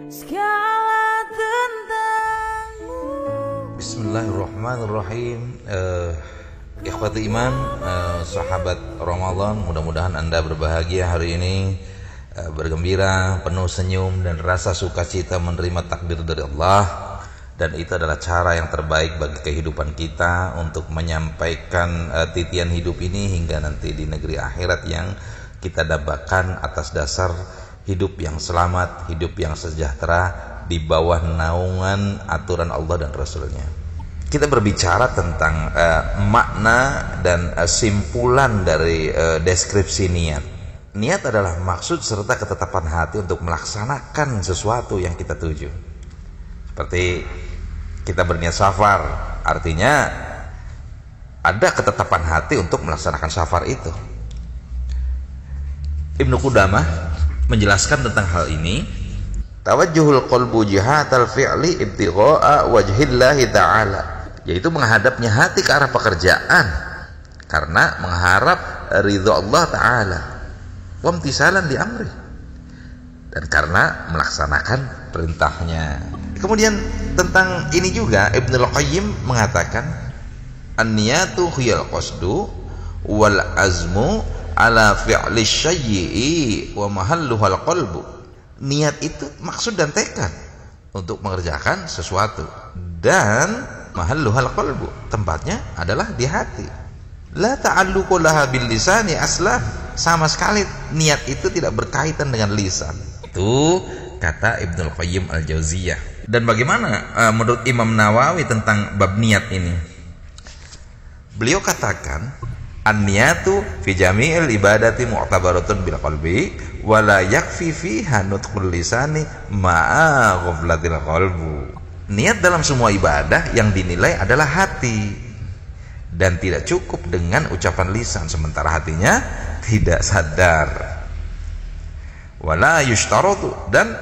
segala tentangmu. Bismillahirrahmanirrahim. Ikhwati iman, sahabat Ramadan, mudah-mudahan Anda berbahagia hari ini, bergembira, penuh senyum dan rasa sukacita menerima takdir dari Allah. Dan itu adalah cara yang terbaik bagi kehidupan kita untuk menyampaikan titian hidup ini hingga nanti di negeri akhirat yang kita dambakan atas dasar hidup yang selamat, hidup yang sejahtera di bawah naungan aturan Allah dan Rasulnya. Kita berbicara tentang makna dan simpulan dari deskripsi niat. Niat adalah maksud serta ketetapan hati untuk melaksanakan sesuatu yang kita tuju. Seperti kita berniat safar, artinya ada ketetapan hati untuk melaksanakan safar itu. Ibnu Qudamah menjelaskan tentang hal ini. Tawajjuhul qalbu jihatal fi'li ibtigha'a wajhillahi ta'ala, yaitu menghadapnya hati ke arah pekerjaan karena mengharap ridha Allah Ta'ala, wamtisalan di amri, dan karena melaksanakan perintahnya. Kemudian tentang ini juga Ibnul Qayyim mengatakan, an-niyatu hiyal qasdu wal azmu ala fi'li syai'i wa mahalluhal qalbu. Niat itu maksud dan tekad untuk mengerjakan sesuatu, dan mahalluhal qalbu, tempatnya adalah di hati. La ta'alluqu laha bil lisani asla, sama sekali niat itu tidak berkaitan dengan lisan. Itu kata Ibnul Qayyim al-Jauziyah. Dan bagaimana menurut Imam Nawawi tentang bab niat ini? Beliau katakan, an-niyatu fi jami'il ibadati mu'tabaratun bil qalbi wa la yakfi fiha nutqul lisani ma'a ghaflatil qalbu. Niat dalam semua ibadah yang dinilai adalah hati, dan tidak cukup dengan ucapan lisan sementara hatinya tidak sadar. Wala yushtaratu, dan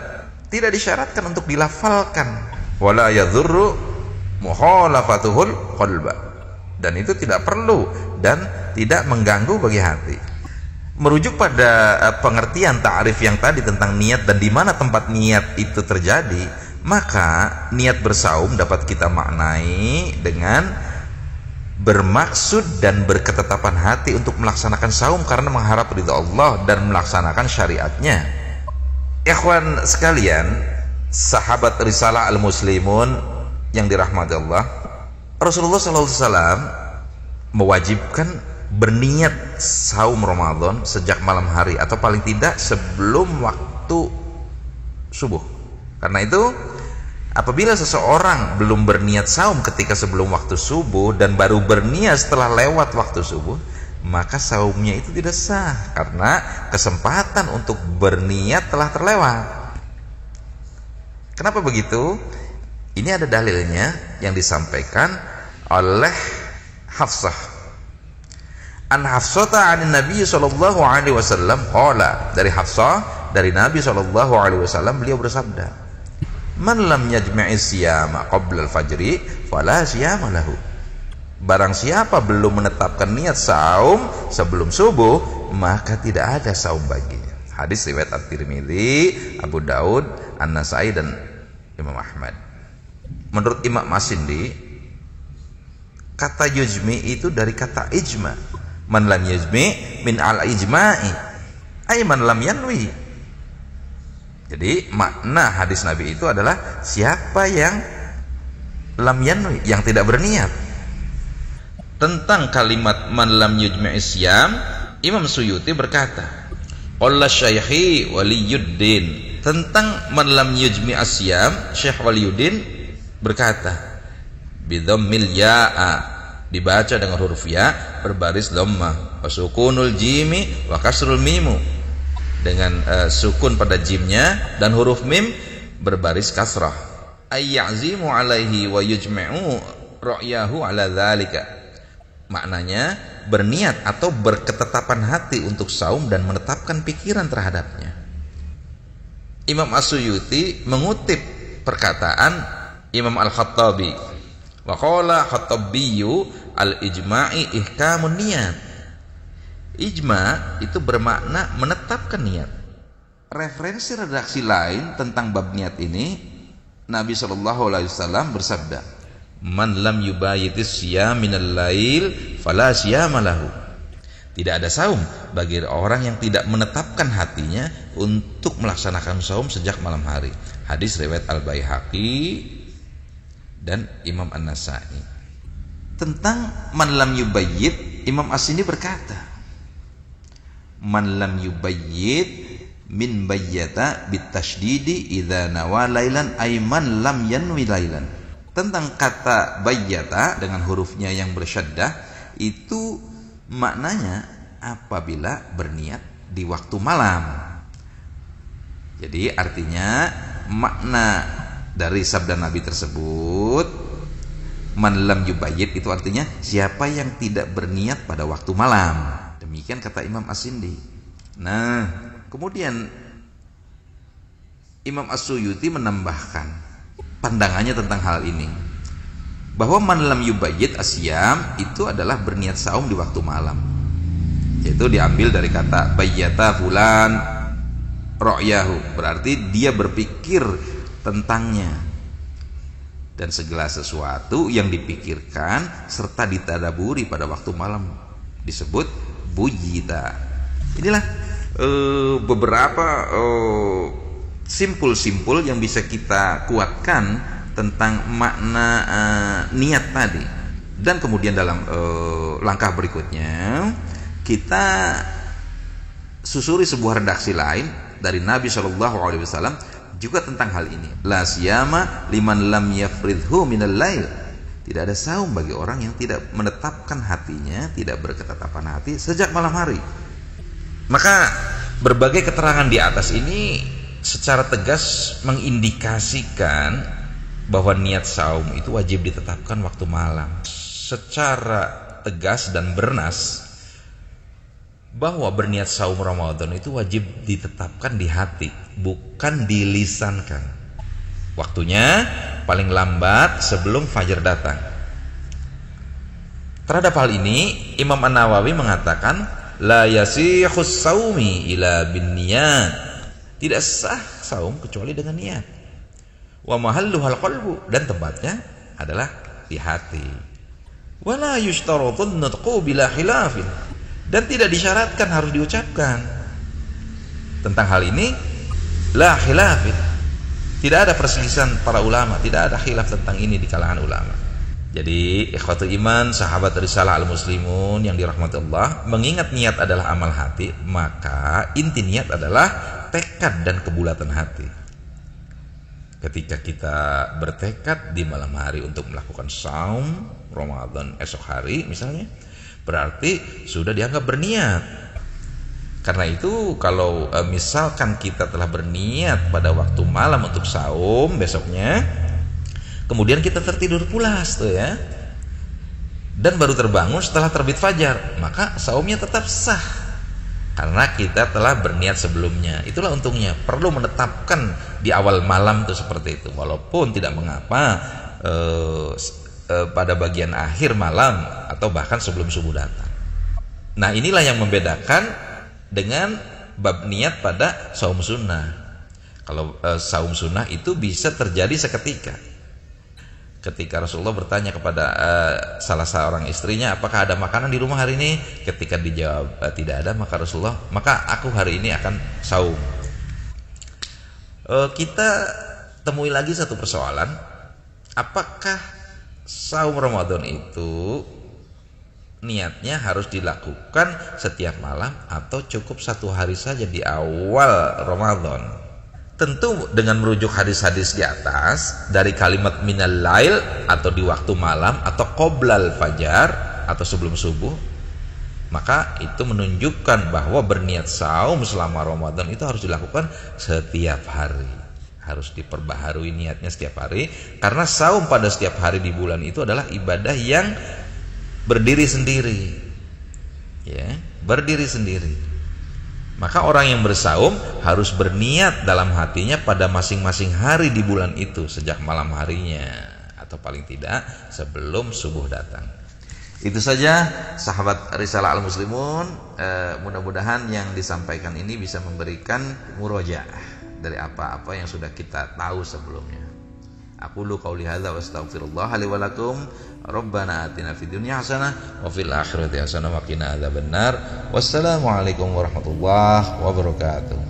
tidak disyaratkan untuk dilafalkan. Wala yadhurru mukhalafatuhul qalba, dan itu tidak perlu dan tidak mengganggu bagi hati. Merujuk pada pengertian ta'rif yang tadi tentang niat dan di mana tempat niat itu terjadi, maka niat bersaum dapat kita maknai dengan bermaksud dan berketetapan hati untuk melaksanakan saum karena mengharap ridha Allah dan melaksanakan syariatnya. Ikhwan sekalian, sahabat risalah al-muslimun yang dirahmati Allah, Rasulullah SAW mewajibkan berniat saum Ramadan sejak malam hari atau paling tidak sebelum waktu subuh. Karena itu apabila seseorang belum berniat saum ketika sebelum waktu subuh dan baru berniat setelah lewat waktu subuh, maka saumnya itu tidak sah karena kesempatan untuk berniat telah terlewat. Kenapa begitu? Ini ada dalilnya yang disampaikan oleh Hafsah. An Hafsata 'an Nabi sallallahu alaihi wasallam qala, dari Hafsah dari Nabi sallallahu alaihi wasallam beliau bersabda, man lam yajma'i siyama qabla al-fajri fala siyama lahu. Barang siapa belum menetapkan niat saum sebelum subuh, maka tidak ada saum baginya. Hadis riwayat At-Tirmidzi, Abu Daud, An-Nasai dan Imam Ahmad. Menurut Imam Masindi, kata yujmi itu dari kata ijma. Man lam yujmi min al-ijma'i, ay man lam yanwi. Jadi makna hadis Nabi itu adalah siapa yang lam yanwi, yang tidak berniat. Tentang kalimat man lam yujmi' isyam, Imam Suyuti berkata, qala Syaikhi Waliyuddin, tentang man lam yujmi' asyam, Syekh Waliyuddin berkata, bidhammil ya'a, dibaca dengan huruf ya berbaris dhammah, wa sukunul jimi wa kasrul mimu, dengan sukun pada jimnya dan huruf mim berbaris kasrah. Ay ya'zimu alaihi wa yujmi'u ra'yahu ala dzalika. Maknanya berniat atau berketetapan hati untuk saum dan menetapkan pikiran terhadapnya. Imam As-Suyuti mengutip perkataan Imam Al-Khattabi, wa qala Khattabiyyu al-ijma'i ihkamun niyat. Ijma itu bermakna menetapkan niat. referensi redaksi lain tentang bab niat ini, Nabi SAW bersabda, "Man lam yubayitis siyam minal lail fala siyama lahu." Tidak ada saum bagi orang yang tidak menetapkan hatinya untuk melaksanakan saum sejak malam hari. Hadis riwayat Al-Baihaqi dan Imam An-Nasa'i. Tentang man lam yubayyit, Imam As-Sindi berkata, "Man lam yubayyit min bayyata bitasydidi idza nawa lailan ay man lam yanwi lailan." Tentang kata bayyata dengan hurufnya yang bersyaddah itu maknanya apabila berniat di waktu malam. Jadi artinya makna dari sabda Nabi tersebut, man lam yubayyit, itu artinya siapa yang tidak berniat pada waktu malam. Demikian kata Imam As-Sindi. Nah, kemudian Imam As-Suyuti menambahkan pandangannya tentang hal ini, bahwa man lam yubayyit asyam itu adalah berniat saum di waktu malam. Yaitu diambil dari kata bayyata fulan ra'yahu, berarti dia berpikir tentangnya. Dan segala sesuatu yang dipikirkan serta ditadaburi pada waktu malam disebut bujita. Inilah beberapa simpul-simpul yang bisa kita kuatkan tentang makna niat tadi. Dan kemudian dalam langkah berikutnya kita susuri sebuah redaksi lain dari Nabi SAW juga tentang hal ini. La siyama liman lam yafridhu minal lail. Tidak ada saum bagi orang yang tidak menetapkan hatinya, tidak berketetapan hati sejak malam hari. Maka berbagai keterangan di atas ini secara tegas mengindikasikan bahwa niat saum itu wajib ditetapkan waktu malam. Secara tegas dan bernas bahwa berniat saum Ramadan itu wajib ditetapkan di hati, bukan dilisankan. Waktunya paling lambat sebelum fajar datang. Terhadap hal ini Imam An-Nawawi mengatakan, la yasihus saumi ila bin niyat. Tidak sah saum kecuali dengan niat. Wa mahalluhal qalbu, dan tempatnya adalah di hati. Wala yushtaratun nutqu bila khilafin, dan tidak disyaratkan harus diucapkan. Tentang hal ini la khilafin, tidak ada perselisihan para ulama, tidak ada khilaf tentang ini di kalangan ulama. Jadi ikhwatul iman, sahabat risalah al-muslimun yang dirahmati Allah, mengingat niat adalah amal hati, maka inti niat adalah tekad dan kebulatan hati. Ketika kita bertekad di malam hari untuk melakukan saum Ramadan esok hari misalnya, berarti sudah dianggap berniat. Karena itu kalau misalkan kita telah berniat pada waktu malam untuk saum besoknya, kemudian kita tertidur pulas tuh ya, dan baru terbangun setelah terbit fajar, maka saumnya tetap sah karena kita telah berniat sebelumnya. Itulah untungnya perlu menetapkan di awal malam tuh seperti itu, walaupun tidak mengapa pada bagian akhir malam atau bahkan sebelum subuh datang. Nah, inilah yang membedakan dengan bab niat pada saum sunnah. Kalau saum sunnah itu bisa terjadi seketika. Ketika Rasulullah bertanya kepada salah seorang istrinya, apakah ada makanan di rumah hari ini? Ketika dijawab tidak ada, maka Rasulullah, maka aku hari ini akan saum. Kita temui lagi satu persoalan, apakah saum Ramadan itu niatnya harus dilakukan setiap malam atau cukup satu hari saja di awal Ramadan? Tentu dengan merujuk hadis-hadis di atas, dari kalimat minal lail atau di waktu malam atau qoblal fajar atau sebelum subuh, maka itu menunjukkan bahwa berniat saum selama Ramadan itu harus dilakukan setiap hari. Harus diperbaharui niatnya setiap hari, karena saum pada setiap hari di bulan itu adalah ibadah yang berdiri sendiri. Ya, berdiri sendiri. Maka orang yang bersaum harus berniat dalam hatinya pada masing-masing hari di bulan itu sejak malam harinya, atau paling tidak sebelum subuh datang. Itu saja sahabat Risalah Al-Muslimun, mudah-mudahan yang disampaikan ini bisa memberikan murojaah dari apa-apa yang sudah kita tahu sebelumnya. Aqulu qauli hadza wa astaghfirullah li wa lakum. Rabbana atina fid dunya hasanah wa fil akhirati hasanah wa qina adzabannar. Wassalamu alaikum warahmatullahi wabarakatuh.